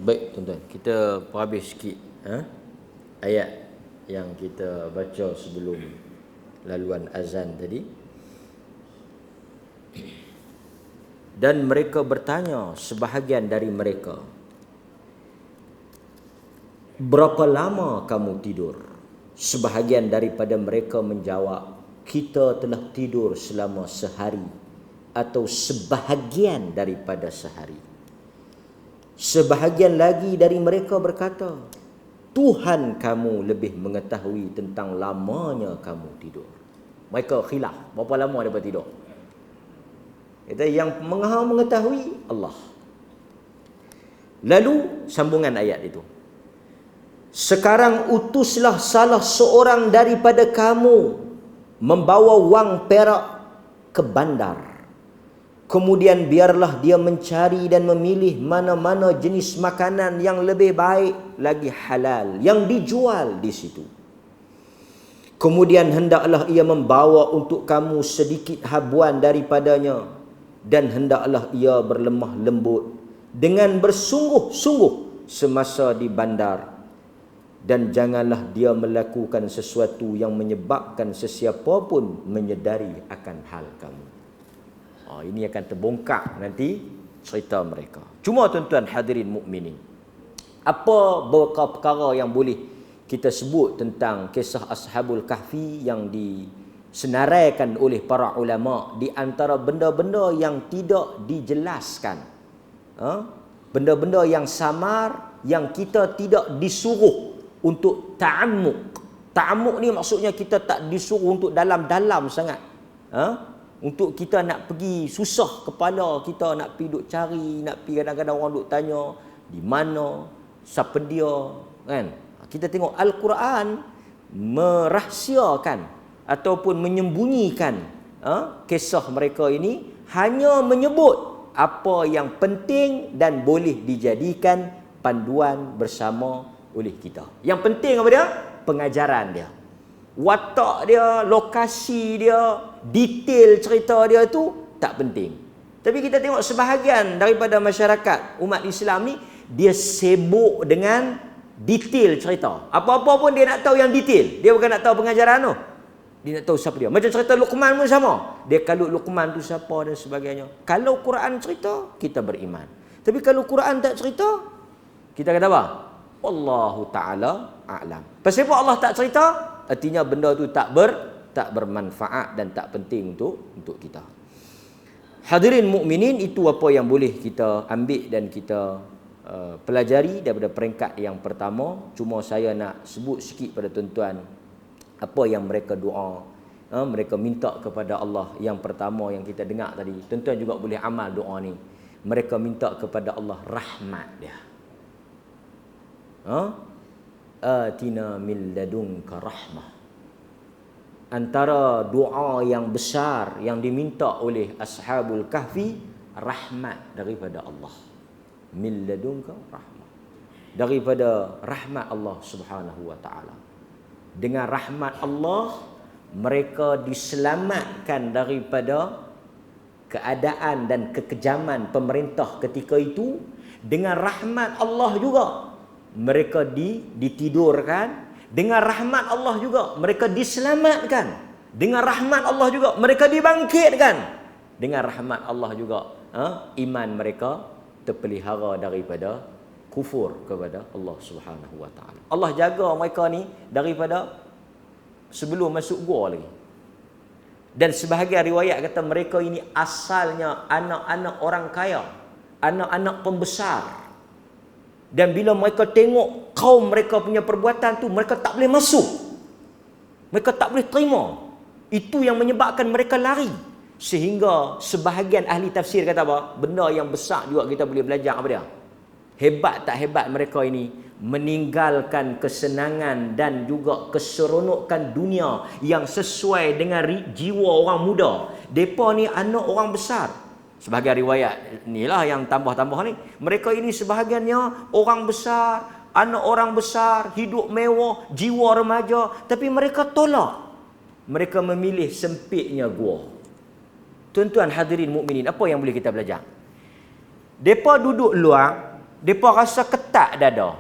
Baik tuan-tuan, kita perhabis sikit ayat yang kita baca sebelum laluan azan tadi. Dan mereka bertanya sebahagian dari mereka, berapa lama kamu tidur? Sebahagian daripada mereka menjawab, kita telah tidur selama sehari atau sebahagian daripada sehari. Sebahagian lagi dari mereka berkata, Tuhan kamu lebih mengetahui tentang lamanya kamu tidur. Mereka khilaf, berapa lama mereka tidur? Kata yang Maha mengetahui Allah. Lalu sambungan ayat itu, sekarang utuslah salah seorang daripada kamu membawa wang perak ke bandar. Kemudian biarlah dia mencari dan memilih mana-mana jenis makanan yang lebih baik lagi halal yang dijual di situ. Kemudian hendaklah ia membawa untuk kamu sedikit habuan daripadanya, dan hendaklah ia berlemah lembut dengan bersungguh-sungguh semasa di bandar, dan janganlah dia melakukan sesuatu yang menyebabkan sesiapa pun menyedari akan hal kamu. Ini akan terbongkar nanti cerita mereka. Cuma tuan-tuan hadirin mukminin, apa beberapa perkara yang boleh kita sebut tentang kisah Ashabul Kahfi yang disenaraikan oleh para ulama, di antara benda-benda yang tidak dijelaskan, benda-benda yang samar, yang kita tidak disuruh untuk ta'ammuk. Ta'ammuk ni maksudnya kita tak disuruh untuk dalam-dalam sangat, untuk kita nak pergi susah kepala kita nak pergi duk cari, nak pergi kadang-kadang orang duk tanya di mana, siapa dia, kan? Kita tengok Al-Quran merahsiakan ataupun menyembunyikan kisah mereka ini, hanya menyebut apa yang penting dan boleh dijadikan panduan bersama oleh kita. Yang penting apa dia? Pengajaran dia, watak dia, lokasi dia, detail cerita dia tu tak penting. Tapi kita tengok sebahagian daripada masyarakat umat Islam ni, dia sibuk dengan detail cerita. Apa-apa pun dia nak tahu yang detail. Dia bukan nak tahu pengajaran tu. Dia nak tahu siapa dia. Macam cerita Luqman pun sama. Dia kalau Luqman tu siapa dan sebagainya. Kalau Quran cerita, kita beriman. Tapi kalau Quran tak cerita, kita kata apa? Wallahu ta'ala a'lam. Pasal apa Allah tak cerita? Artinya benda tu tak bermanfaat dan tak penting untuk kita. Hadirin mukminin, itu apa yang boleh kita ambil dan kita pelajari daripada peringkat yang pertama. Cuma saya nak sebut sikit pada tuan-tuan apa yang mereka doa, mereka minta kepada Allah. Yang pertama yang kita dengar tadi, tuan-tuan juga boleh amal doa ni. Mereka minta kepada Allah rahmat dia. Atina min ladunka rahmah. Antara doa yang besar yang diminta oleh Ashabul Kahfi, rahmat daripada Allah. Min ladunka rahmah, daripada rahmat Allah Subhanahu wa taala. Dengan rahmat Allah, mereka diselamatkan daripada keadaan dan kekejaman pemerintah ketika itu. Dengan rahmat Allah juga mereka ditidurkan. Dengan rahmat Allah juga mereka diselamatkan. Dengan rahmat Allah juga mereka dibangkitkan. Dengan rahmat Allah juga iman mereka terpelihara daripada kufur kepada Allah Subhanahu wa taala. Allah jaga mereka ni daripada sebelum masuk gua lagi. Dan sebahagian riwayat kata mereka ini asalnya anak-anak orang kaya, anak-anak pembesar. Dan bila mereka tengok kaum mereka punya perbuatan tu, mereka tak boleh masuk. Mereka tak boleh terima. Itu yang menyebabkan mereka lari. Sehingga sebahagian ahli tafsir kata apa? Benda yang besar juga kita boleh belajar apa dia? Hebat tak hebat mereka ini meninggalkan kesenangan dan juga keseronokan dunia yang sesuai dengan jiwa orang muda. Depa ni anak orang besar. Sebahagian riwayat inilah yang tambah-tambah ni. Mereka ini sebahagiannya orang besar, anak orang besar, hidup mewah, jiwa remaja, tapi mereka tolak. Mereka memilih sempitnya gua. Tuan-tuan hadirin mukminin, apa yang boleh kita belajar? Depa duduk luar, Depa rasa ketat dada.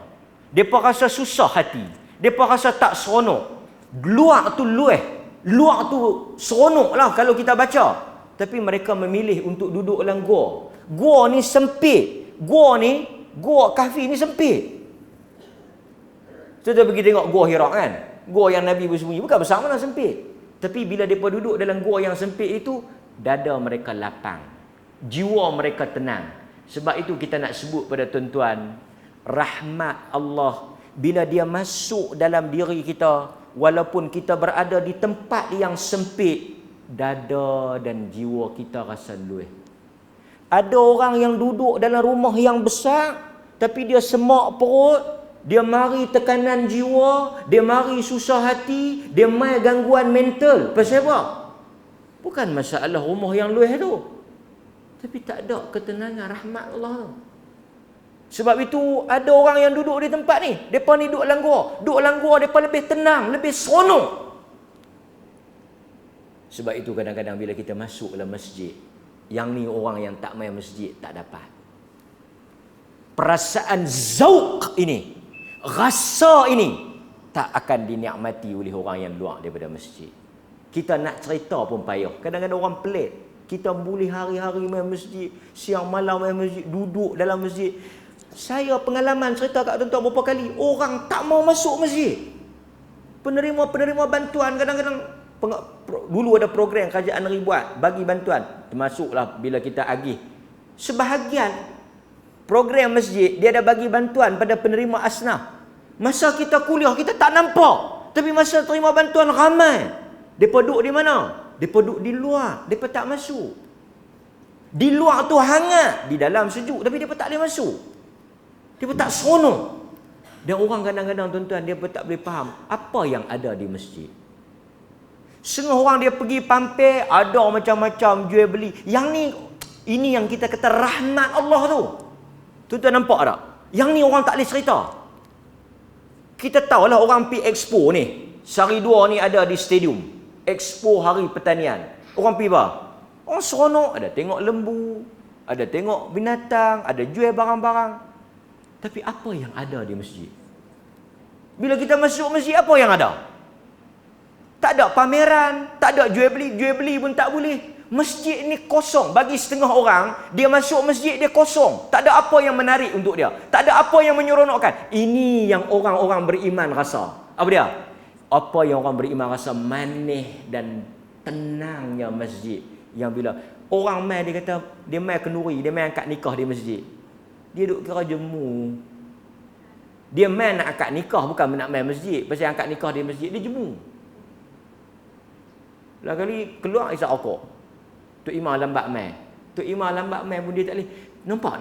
Depa rasa susah hati. Depa rasa tak seronok. Luar tu luar tu seronok lah kalau kita baca. Tapi mereka memilih untuk duduk dalam gua. Gua ni sempit. Gua kahfi ni sempit. Kita pergi tengok gua Hira kan. Gua yang Nabi bersembunyi. Bukan besar mana sempit. Tapi bila mereka duduk dalam gua yang sempit itu, dada mereka lapang. Jiwa mereka tenang. Sebab itu kita nak sebut pada tuan-tuan, rahmat Allah bila dia masuk dalam diri kita, walaupun kita berada di tempat yang sempit, dada dan jiwa kita rasa lueh. Ada orang yang duduk dalam rumah yang besar, tapi dia semak perut, dia mari tekanan jiwa, dia mari susah hati, dia mai gangguan mental. Pasal apa? Bukan masalah rumah yang lueh tu, tapi tak ada ketenangan rahmat Allah tu. Sebab itu ada orang yang duduk di tempat ni, depa ni duduk dalam gua. Duduk dalam gua depa lebih tenang, lebih seronok. Sebab itu kadang-kadang bila kita masuk dalam masjid, yang ni orang yang tak main masjid tak dapat. Perasaan zauq ini, rasa ini tak akan dinikmati oleh orang yang luar daripada masjid. Kita nak cerita pun payah. Kadang-kadang orang pelik. Kita boleh hari-hari main masjid, siang malam main masjid, duduk dalam masjid. Saya pengalaman cerita kat tuan-tuan berapa kali, orang tak mau masuk masjid. Penerima bantuan kadang-kadang, dulu ada program kerajaan negeri buat, bagi bantuan. Termasuklah bila kita agih. Sebahagian program masjid, dia ada bagi bantuan pada penerima asnaf. Masa kita kuliah, kita tak nampak. Tapi masa terima bantuan ramai. Mereka duduk di mana? Mereka duduk di luar. Mereka tak masuk. Di luar tu hangat, di dalam sejuk. Tapi mereka tak boleh masuk. Mereka tak seronok. Dan orang kadang-kadang tuan-tuan, dia tak boleh faham apa yang ada di masjid. Setengah orang dia pergi pampir, ada macam-macam jual beli. Yang ni, ini yang kita kata rahmat Allah tu. Tuan-tuan nampak tak? Yang ni orang tak boleh cerita. Kita tahulah orang pergi expo ni. Sehari dua ni ada di stadium. Expo Hari Pertanian. Orang pergi apa? Orang seronok. Ada tengok lembu. Ada tengok binatang. Ada jual barang-barang. Tapi apa yang ada di masjid? Bila kita masuk masjid, apa yang ada? Tak ada pameran. Tak ada jual beli. Jual beli pun tak boleh. Masjid ni kosong. Bagi setengah orang, dia masuk masjid, dia kosong. Tak ada apa yang menarik untuk dia. Tak ada apa yang menyeronokkan. Ini yang orang-orang beriman rasa. Apa dia? Apa yang orang beriman rasa manis dan tenangnya masjid. Yang bila orang mai, dia kata, dia mai kenduri, dia mai akad nikah di masjid. Dia duduk kira jemu. Dia mai nak akad nikah, bukan nak mai masjid. Pasal akad nikah di masjid, dia jemu. Lalu kali keluar isap rokok. Tok Imam lambat mai. Tok Imam lambat mai pun dia tak boleh. Nampak?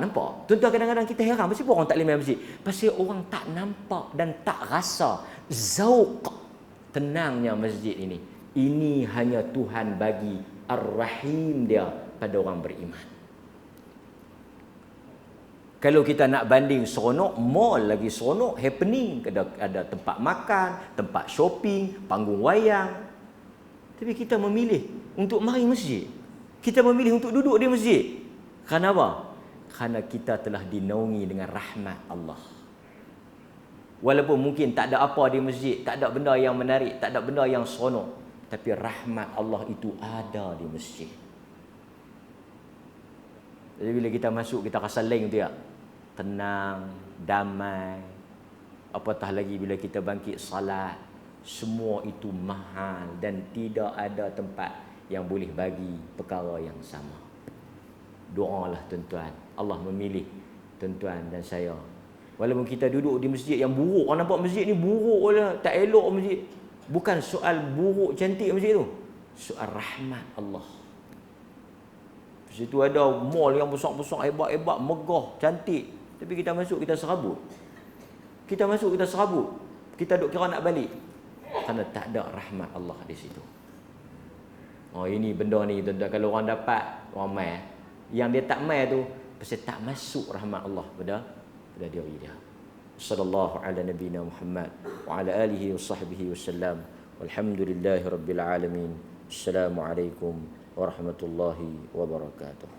Tuan-tuan kadang-kadang kita heran. Pasal orang tak boleh mai masjid? Pasal orang tak nampak dan tak rasa zauq tenangnya masjid ini. Ini hanya Tuhan bagi Ar-Rahim dia pada orang beriman. Kalau kita nak banding seronok, mall lagi seronok, happening. Ada tempat makan, tempat shopping, panggung wayang. Tapi kita memilih untuk mari masjid. Kita memilih untuk duduk di masjid. Kerana apa? Kerana kita telah dinaungi dengan rahmat Allah. Walaupun mungkin tak ada apa di masjid, tak ada benda yang menarik, tak ada benda yang seronok, tapi rahmat Allah itu ada di masjid. Jadi bila kita masuk, kita rasa lain tu ya. Tenang, damai. Apatah lagi bila kita bangkit salat, semua itu mahal dan tidak ada tempat yang boleh bagi perkara yang sama. Doalah tuan-tuan. Allah memilih tuan-tuan dan saya. Walaupun kita duduk di masjid yang buruk, orang nampak masjid ni buruk lah, tak elok masjid. Bukan soal buruk cantik masjid tu, soal rahmat Allah. Di situ ada mall yang besar-besar, hebat-hebat, megah, cantik. Tapi kita masuk, kita serabut. Kita masuk, kita serabut. Kita duk kira nak balik. Kerana tak ada rahmat Allah di situ. Oh, ini benda ni tuan-tuan, kalau orang dapat, orang mai. Yang dia tak mai tu pasal tak masuk rahmat Allah pada diri dia. Sallallahu ala nabiyina Muhammad wa ala alihi wa sahbihi wasallam. Walhamdulillahirabbil alamin. Assalamualaikum warahmatullahi wabarakatuh.